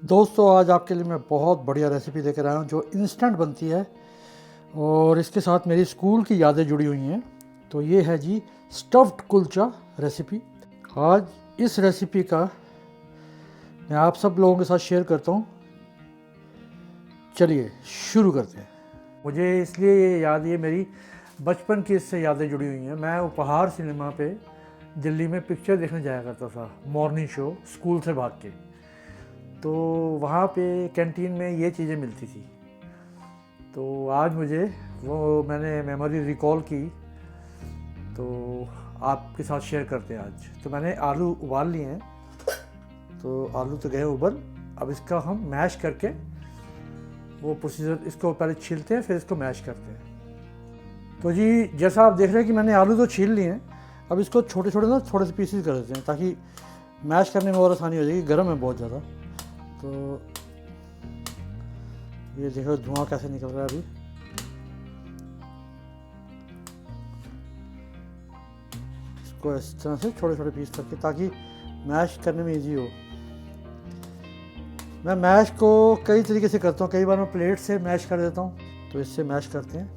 दोस्तों आज आपके लिए मैं बहुत बढ़िया रेसिपी लेकर आया हूँ जो इंस्टेंट बनती है और इसके साथ मेरी स्कूल की यादें जुड़ी हुई हैं। तो ये है जी स्टफ्ड कुलचा रेसिपी। आज इस रेसिपी का मैं आप सब लोगों के साथ शेयर करता हूँ। चलिए शुरू करते हैं। मुझे इसलिए ये याद, ये मेरी बचपन की इससे यादें जुड़ी हुई हैं। मैं उपहार सिनेमा पे दिल्ली में पिक्चर देखने जाया करता था, मॉर्निंग शो, स्कूल से भाग के। तो वहाँ पे कैंटीन में ये चीज़ें मिलती थी। तो आज मुझे मैंने मेमोरी रिकॉल की, तो आपके साथ शेयर करते हैं आज। तो मैंने आलू उबाल लिए हैं, तो आलू तो गए उबल। अब इसका हम मैश करके वो प्रोसीजर, इसको पहले छीलते हैं फिर इसको मैश करते हैं। तो जी जैसा आप देख रहे हैं कि मैंने आलू तो छील लिए हैं। अब इसको छोटे छोटे से पीसेस कर देते हैं ताकि मैश करने में और आसानी हो जाएगी। गर्म है बहुत ज़्यादा। तो ये देखो धुआं कैसे निकल रहा है अभी। इसको इस तरह से छोटे छोटे पीस करके ताकि मैश करने में इजी हो। मैं मैश को कई तरीके से करता हूँ। कई बार मैं प्लेट से मैश कर देता हूँ, तो इससे मैश करते हैं,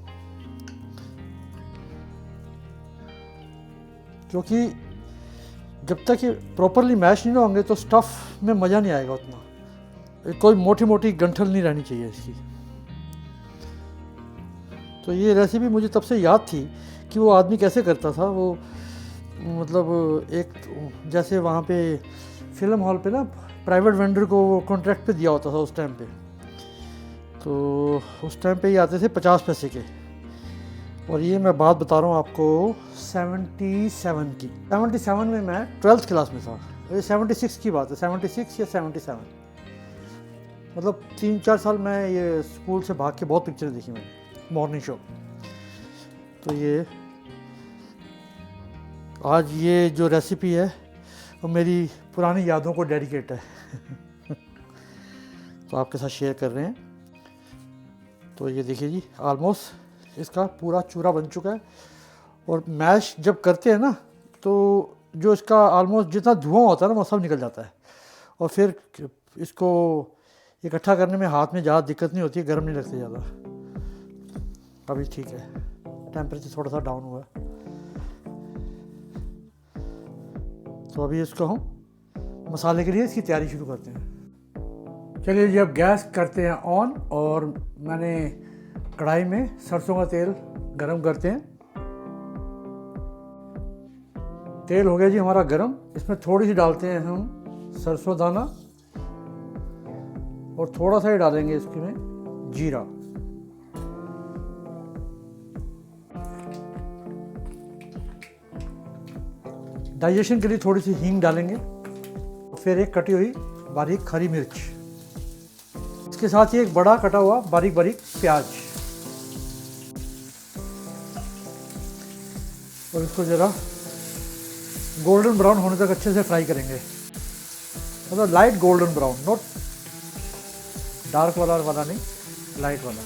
क्योंकि जब तक ये प्रॉपरली मैश नहीं होंगे तो स्टफ़ में मज़ा नहीं आएगा उतना। कोई मोटी मोटी गंठल नहीं रहनी चाहिए इसकी। तो ये रेसिपी मुझे तब से याद थी कि वो आदमी कैसे करता था। वो मतलब एक जैसे वहाँ पे फिल्म हॉल पे ना प्राइवेट वेंडर को वो कॉन्ट्रैक्ट पे दिया होता था उस टाइम पे। तो उस टाइम पे ये आते थे 50 पैसे के। और ये मैं बात बता रहा हूँ आपको 77 की। 77 में मैं 12th क्लास में था। ये 76 की बात है, 76 या 77। मतलब 3-4 साल मैं ये स्कूल से भाग के बहुत पिक्चर देखी मैंने, मॉर्निंग शो। तो ये आज ये जो रेसिपी है वो मेरी पुरानी यादों को डेडिकेट है। तो आपके साथ शेयर कर रहे हैं। तो ये देखिए जी, ऑलमोस्ट इसका पूरा चूरा बन चुका है। और मैश जब करते हैं ना तो जो इसका ऑलमोस्ट जितना धुआं होता है ना वो सब निकल जाता है। और फिर इसको इकट्ठा करने में हाथ में ज़्यादा दिक्कत नहीं होती है, गर्म नहीं लगते ज़्यादा। अभी ठीक है, टेम्परेचर थोड़ा सा डाउन हुआ है। तो अभी इसको हम मसाले के लिए इसकी तैयारी शुरू करते हैं। चलिए जी, अब गैस करते हैं ऑन और मैंने कढ़ाई में सरसों का तेल गरम करते हैं। तेल हो गया जी हमारा गरम। इसमें थोड़ी सी डालते हैं हम सरसों दाना और थोड़ा सा ही डालेंगे इसमें जीरा। डाइजेशन के लिए थोड़ी सी हींग डालेंगे। फिर एक कटी हुई बारीक हरी मिर्च, इसके साथ ही एक बड़ा कटा हुआ बारीक बारीक प्याज। और इसको जरा गोल्डन ब्राउन होने तक अच्छे से फ्राई करेंगे। मतलब light golden brown, not dark वाला नहीं, लाइट वाला।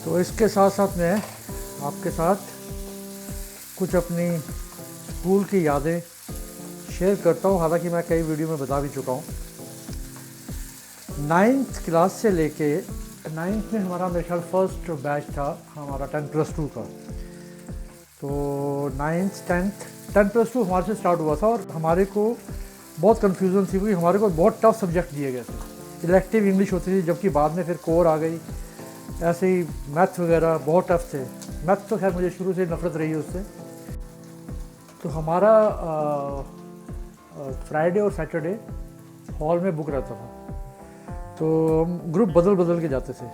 तो इसके साथ साथ मैं आपके साथ कुछ अपनी स्कूल की यादें शेयर करता हूँ। हालांकि मैं कई वीडियो में बता भी चुका हूँ। 9th क्लास से लेके 9th में हमारा मेरे ख्याल फर्स्ट बैच था हमारा 10+2 का। तो 9th 10+2 हमारे से स्टार्ट हुआ था और हमारे को बहुत कन्फ्यूज़न थी क्योंकि हमारे को बहुत टफ सब्जेक्ट दिए गए थे। इलेक्टिव इंग्लिश होती थी, जबकि बाद में फिर कोर आ गई। ऐसे ही मैथ्स वगैरह बहुत टफ थे। मैथ्स तो खैर मुझे शुरू से नफरत रही है उससे। तो हमारा फ्राइडे और सैटरडे हॉल में बुक रहता था, तो हम ग्रुप बदल बदल के जाते थे।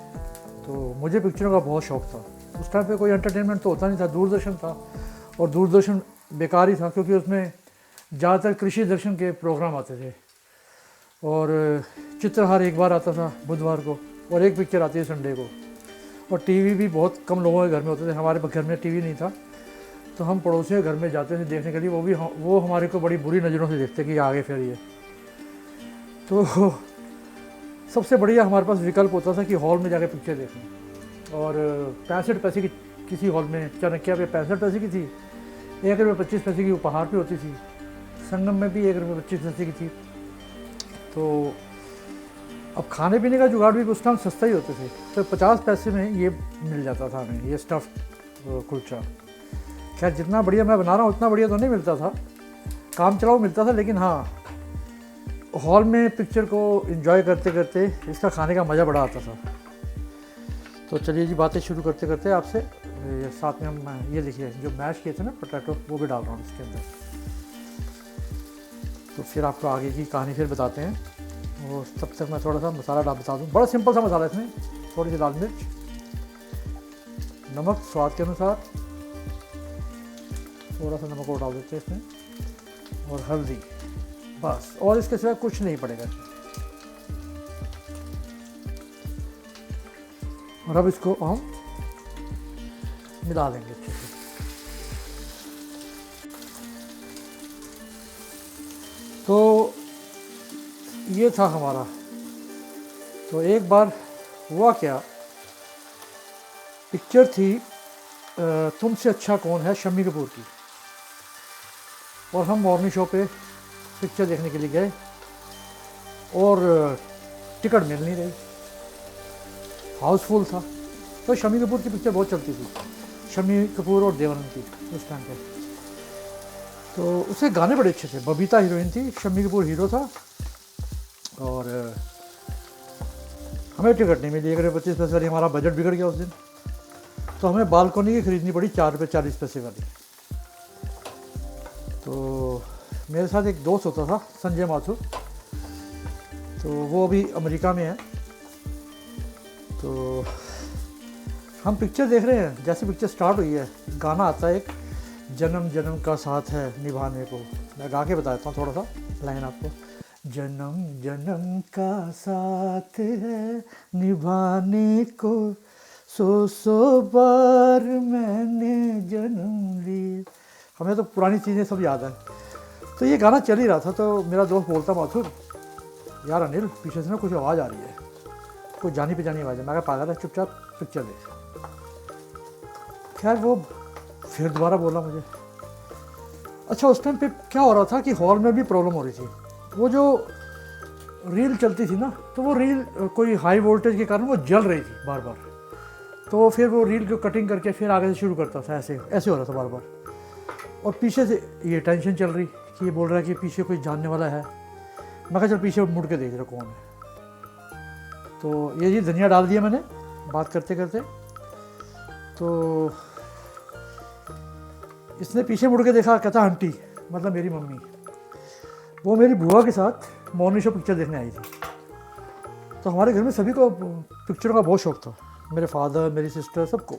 तो मुझे पिक्चरों का बहुत शौक़ था। उस टाइम पे कोई एंटरटेनमेंट तो होता नहीं था, दूरदर्शन था। और दूरदर्शन बेकार ही था क्योंकि उसमें ज़्यादातर कृषि दर्शन के प्रोग्राम आते थे। और चित्रहार एक बार आता था बुधवार को, और एक पिक्चर आती है संडे को। और टीवी भी बहुत कम लोगों के घर में होते थे। हमारे घर में टीवी नहीं था, तो हम पड़ोसियों के घर में जाते थे देखने के लिए। वो हमारे को बड़ी बुरी नज़रों से देखते कि आगे फिर ये। तो सबसे बढ़िया हमारे पास विकल्प होता था कि हॉल में जाके पिक्चर देखना। और 65 पैसे की किसी हॉल में, चाणक्य पे 65 पैसे की थी, 1 रुपये 25 पैसे की उपहार पे होती थी। संगम में भी 1 रुपये 25 पैसे की थी। तो अब खाने पीने का जुगाड़ भी उस टाइम सस्ता ही होते थे, तो 50 पैसे में ये मिल जाता था हमें, ये स्टफ़ कुलचा। खैर जितना बढ़िया मैं बना रहा हूँ उतना बढ़िया तो नहीं मिलता था, काम चलाओ मिलता था, लेकिन हाँ हॉल में पिक्चर को एंजॉय करते करते इसका खाने का मज़ा बड़ा आता था। तो चलिए जी, बातें शुरू करते करते आपसे साथ में हम ये देखिए जो मैश किए थे ना पोटैटो, वो भी डाल रहा हूँ इसके अंदर। तो फिर आपको आगे की कहानी फिर बताते हैं। और तब तक मैं थोड़ा सा मसाला डाल बता दूँ, बड़ा सिंपल सा मसाला है इसमें। थोड़ी सी लाल मिर्च, नमक स्वाद के अनुसार, थोड़ा सा नमक और डाल देते हैं इसमें, और हल्दी, बस। और इसके सिवा कुछ नहीं पड़ेगा। और अब इसको हम मिला लेंगे अच्छे से। तो ये था हमारा। तो एक बार हुआ क्या, पिक्चर थी तुमसे अच्छा कौन है, शम्मी कपूर की, और हम मॉर्निंग शो पे पिक्चर देखने के लिए गए और टिकट मिल नहीं रही, हाउसफुल था। तो शम्मी कपूर की पिक्चर बहुत चलती थी, शम्मी कपूर और देवानंद की उस टाइम पे। तो उसके गाने बड़े अच्छे थे। बबीता हीरोइन थी, शम्मी कपूर हीरो था, और हमें टिकट नहीं मिली। 1 रुपये 25 पैसे वाली, हमारा बजट बिगड़ गया उस दिन। तो हमें बालकोनी की खरीदनी पड़ी 4 रुपये 40 पैसे वाली। तो मेरे साथ एक दोस्त होता था, संजय माथुर, तो वो अभी अमेरिका में है। तो हम पिक्चर देख रहे हैं, जैसे पिक्चर स्टार्ट हुई है गाना आता है एक, जन्म जन्म का साथ है निभाने को। मैं गा के बताता हूँ थोड़ा सा लाइन आपको। जन्म जन्म का साथ है निभाने को, सौ बार मैंने जन्म लिए। हमें तो पुरानी चीज़ें सब याद है। तो ये गाना चल ही रहा था, तो मेरा दोस्त बोलता, माथुर यार अनिल पीछे से ना कुछ आवाज़ आ रही है, कोई जानी पहचानी आवाज़ है। मैं कहा पागल है, चुपचाप पिक्चर देख। खैर वो फिर दोबारा बोला मुझे। अच्छा, उस टाइम पे क्या हो रहा था कि हॉल में भी प्रॉब्लम हो रही थी। वो जो रील चलती थी ना, तो वो रील कोई हाई वोल्टेज के कारण वो जल रही थी बार बार। तो फिर वो रील को कटिंग करके फिर आगे से शुरू करता था, ऐसे ऐसे हो रहा था बार बार। और पीछे से ये टेंशन चल रही कि ये बोल रहा है कि पीछे कोई जानने वाला है। मैं कहा चल पीछे मुड़ के देख रहा कौन है। तो ये जी धनिया डाल दिया मैंने बात करते करते। तो इसने पीछे मुड़ के देखा, कहता आंटी, मतलब मेरी मम्मी, वो मेरी बुआ के साथ मॉर्निंग शो पिक्चर देखने आई थी। तो हमारे घर में सभी को पिक्चरों का बहुत शौक था, मेरे फादर, मेरी सिस्टर, सबको।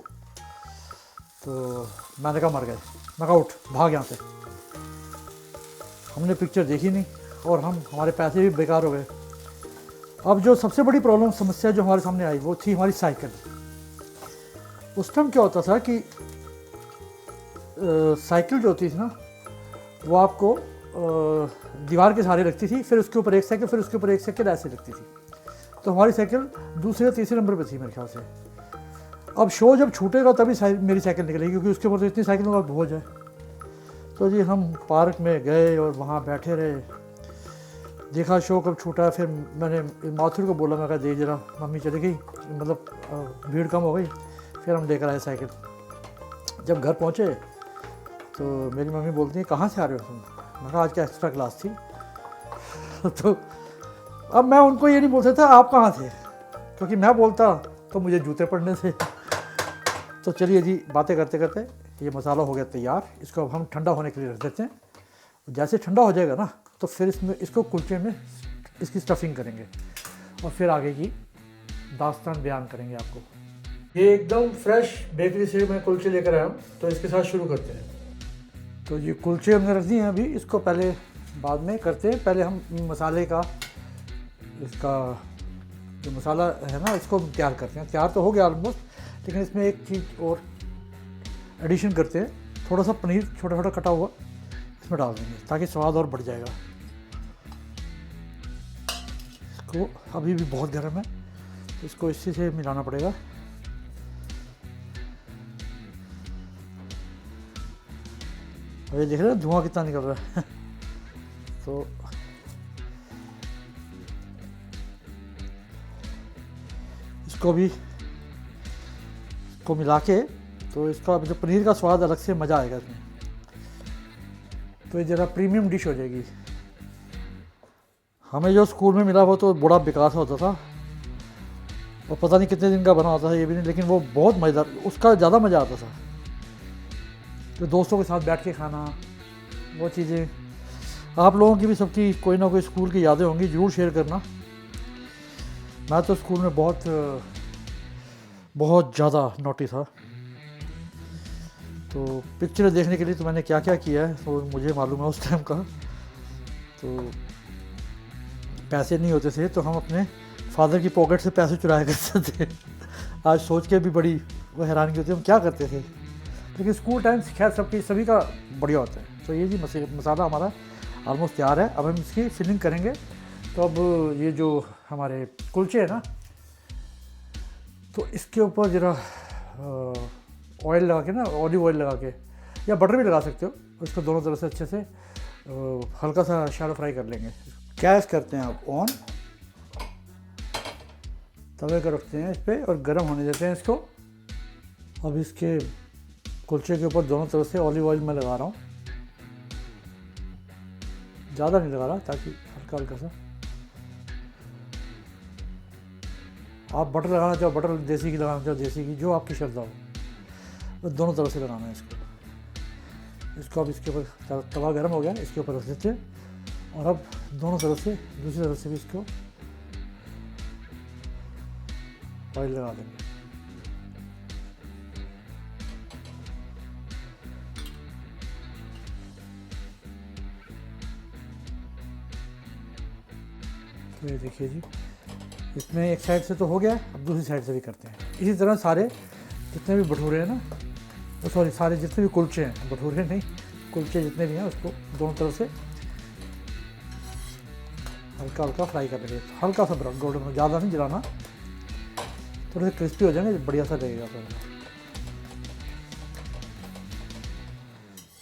तो मैंने कहा मर गए। मैं कहा उठ भाग यहाँ से। हमने पिक्चर देखी नहीं और हमारे पैसे भी बेकार हो गए। अब जो सबसे बड़ी प्रॉब्लम समस्या जो हमारे सामने आई वो थी हमारी साइकिल। उस टाइम क्या होता था कि साइकिल जो होती थी ना, वो आपको दीवार के सहारे रखती थी, फिर उसके ऊपर एक साइकिल, फिर उसके ऊपर एक साइकिल, ऐसे रखती थी। तो हमारी साइकिल दूसरे या तीसरे नंबर पे थी मेरे ख्याल से। अब शो जब छूटेगा तभी मेरी साइकिल निकलेगी, क्योंकि उसके ऊपर तो इतनी साइकिलों का बोझ है। तो जी हम पार्क में गए और वहाँ बैठे रहे, देखा शो कब छूटा। फिर मैंने माथुर को बोला, मैं कहा दे जरा, मम्मी चली गई, मतलब भीड़ कम हो गई। फिर हम लेकर आए साइकिल। जब घर पहुँचे तो मेरी मम्मी बोलती है कहाँ से आ रहे हो तुम? मैं कहा आज क्या एक्स्ट्रा क्लास थी। तो अब मैं उनको ये नहीं बोल सकता आप कहाँ थे, क्योंकि मैं बोलता तो मुझे जूते पड़ने से। तो चलिए जी, बातें करते करते ये मसाला हो गया तैयार। इसको अब हम ठंडा होने के लिए रख देते हैं। जैसे ठंडा हो जाएगा ना, तो फिर इसको कुलचे में इसकी स्टफिंग करेंगे और फिर आगे की दास्तान बयान करेंगे आपको। ये एकदम फ्रेश बेकरी से मैं कुलचे लेकर आया हूँ, तो इसके साथ शुरू करते हैं। तो ये कुलचे हमने रख दिए हैं अभी, इसको पहले बाद में करते हैं। पहले हम मसाले का, इसका जो मसाला है ना, इसको तैयार करते हैं। तैयार तो हो गया ऑलमोस्ट, लेकिन इसमें एक चीज़ और एडिशन करते हैं। थोड़ा सा पनीर छोटा छोटा कटा हुआ इसमें डाल देंगे ताकि स्वाद और बढ़ जाएगा। इसको अभी भी बहुत गर्म है, तो इसको इसी से मिलाना पड़ेगा। और ये देख रहे हैं धुआं कितना निकल रहा है। तो इसको भी मिला के, तो इसका जो पनीर का स्वाद अलग से मज़ा आएगा इसमें। तो ये ज़रा प्रीमियम डिश हो जाएगी। हमें जो स्कूल में मिला वो तो बड़ा बेकार सा होता था, और पता नहीं कितने दिन का बना होता था ये भी नहीं, लेकिन वो बहुत मज़ेदार, उसका ज़्यादा मज़ा आता था। तो दोस्तों के साथ बैठ के खाना, वो चीज़ें। आप लोगों की भी सबकी कोई ना कोई स्कूल की यादें होंगी, ज़रूर शेयर करना। मैं तो स्कूल में बहुत ज़्यादा नोटी था। तो पिक्चर देखने के लिए तो मैंने क्या क्या किया है तो मुझे मालूम है उस टाइम का। तो पैसे नहीं होते थे तो हम अपने फादर की पॉकेट से पैसे चुराया करते थे। आज सोच के भी बड़ी वो हैरानगी होती है हम क्या करते थे, लेकिन स्कूल टाइम खैर सभी का बढ़िया होता है। तो ये जी मसाला हमारा ऑलमोस्ट तैयार है। अब हम इसकी फिलिंग करेंगे। तो अब ये जो हमारे कुलचे है ना, तो इसके ऊपर ज़रा ऑयल लगा के ना, ऑलिव ऑयल लगा के या बटर भी लगा सकते हो, इसको दोनों तरफ से अच्छे से हल्का सा शैलो फ्राई कर लेंगे। गैस करते हैं आप ऑन, तवे को रखते हैं इस पर और गर्म होने देते हैं इसको। अब इसके कुलचे के ऊपर दोनों तरफ से ऑलिव ऑयल मैं लगा रहा हूँ, ज़्यादा नहीं लगा रहा, ताकि हल्का हल्का सा। आप बटर लगाना चाहो बटर, देसी घी लगाना चाहो देसी घी, जो आपकी श्रद्धा हो, तो दोनों तरफ से लगाना है इसको। अब इसके ऊपर तवा गर्म हो गया, इसके ऊपर रख देते हैं और अब दोनों तरफ से, दूसरी तरफ से भी इसको ऑयल लगा देंगे। तो ये देखिए जी, इसमें एक साइड से तो हो गया, अब दूसरी साइड से भी करते हैं। इसी तरह सारे जितने भी भटूरे हैं ना, तो सॉरी सारे जितने भी कुलचे हैं, भटूरे नहीं, कुलचे जितने भी हैं उसको दोनों तरफ से हल्का हल्का फ्राई कर लेंगे। हल्का सा ब्राउन गोल्डन, ज़्यादा नहीं जलाना, थोड़े से क्रिस्पी हो जाएंगे, बढ़िया सा लगेगा। तो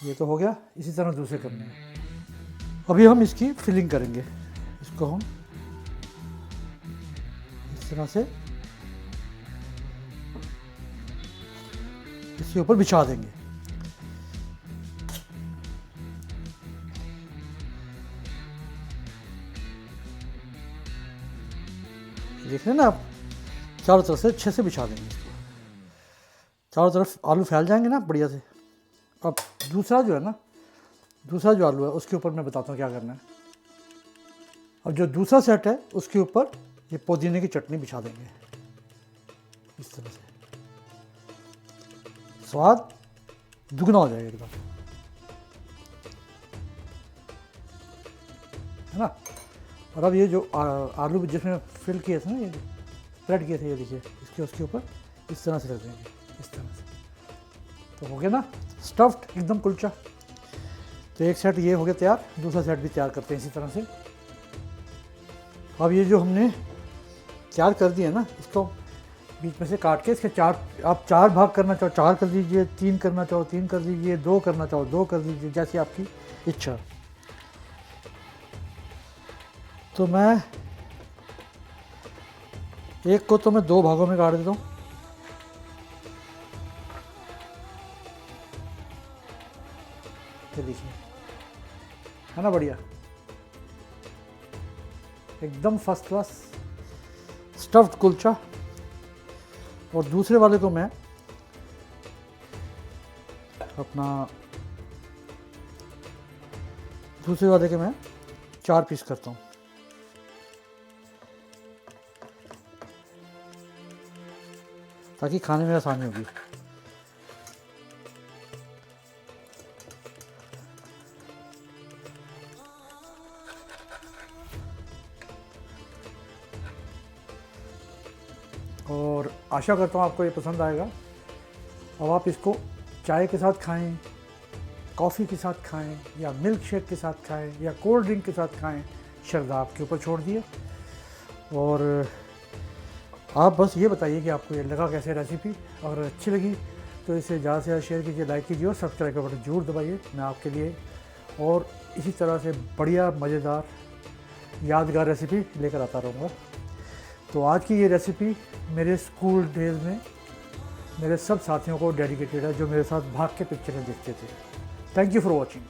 ये तो हो गया, इसी तरह दूसरे करने हैं। अभी हम इसकी फिलिंग करेंगे। इसको हम इस तरह से इसके ऊपर बिछा देंगे। देख रहे हैं ना आप, चारों तरफ से अच्छे से बिछा देंगे इसको, चारों तरफ आलू फैल जाएंगे ना बढ़िया से। अब दूसरा जो है ना, दूसरा जो आलू है उसके ऊपर मैं बताता हूँ क्या करना है। अब जो दूसरा सेट है उसके ऊपर ये पुदीने की चटनी बिछा देंगे इस तरह से, स्वाद दुगना हो जाएगा एकदम, है ना। और अब ये जो आलू जिसमें फिल किए थे ना, ये स्प्रेड किए थे, ये देखिए इसके उसके ऊपर इस तरह से रख देंगे, इस तरह से। तो हो गया ना स्टफ्ड एकदम कुलचा। तो एक सेट ये हो गया तैयार, दूसरा सेट भी तैयार करते हैं इसी तरह से। अब ये जो हमने तैयार कर दिया ना, इसको बीच में से काट के इसके आप चार भाग करना चाहो 4 कर दीजिए, 3 करना चाहो 3 कर दीजिए, 2 करना चाहो 2 कर दीजिए, जैसी आपकी इच्छा। तो मैं एक को तो मैं 2 भागों में काट देता हूँ। ये देखिए, है ना बढ़िया, एकदम फर्स्ट क्लास स्टफ्ड कुलचा। और दूसरे वाले को मैं अपना, दूसरे वाले के मैं 4 पीस करता हूँ। ताकि खाने में आसानी होगी। और आशा करता हूँ आपको ये पसंद आएगा। अब आप इसको चाय के साथ खाएं, कॉफ़ी के साथ खाएं, या मिल्क शेक के साथ खाएं, या कोल्ड ड्रिंक के साथ खाएं, श्रद्धा आपके ऊपर छोड़ दिए। और आप बस ये बताइए कि आपको ये लगा कैसे रेसिपी, और अच्छी लगी तो इसे ज़्यादा से ज़्यादा शेयर कीजिए, लाइक कीजिए और सब्सक्राइब का बटन जरूर दबाइए। मैं आपके लिए और इसी तरह से बढ़िया मज़ेदार यादगार रेसिपी लेकर आता रहूँगा। तो आज की ये रेसिपी मेरे स्कूल डेज़ में मेरे सब साथियों को डेडिकेटेड है जो मेरे साथ भाग के पिक्चरें देखते थे। Thank you for watching.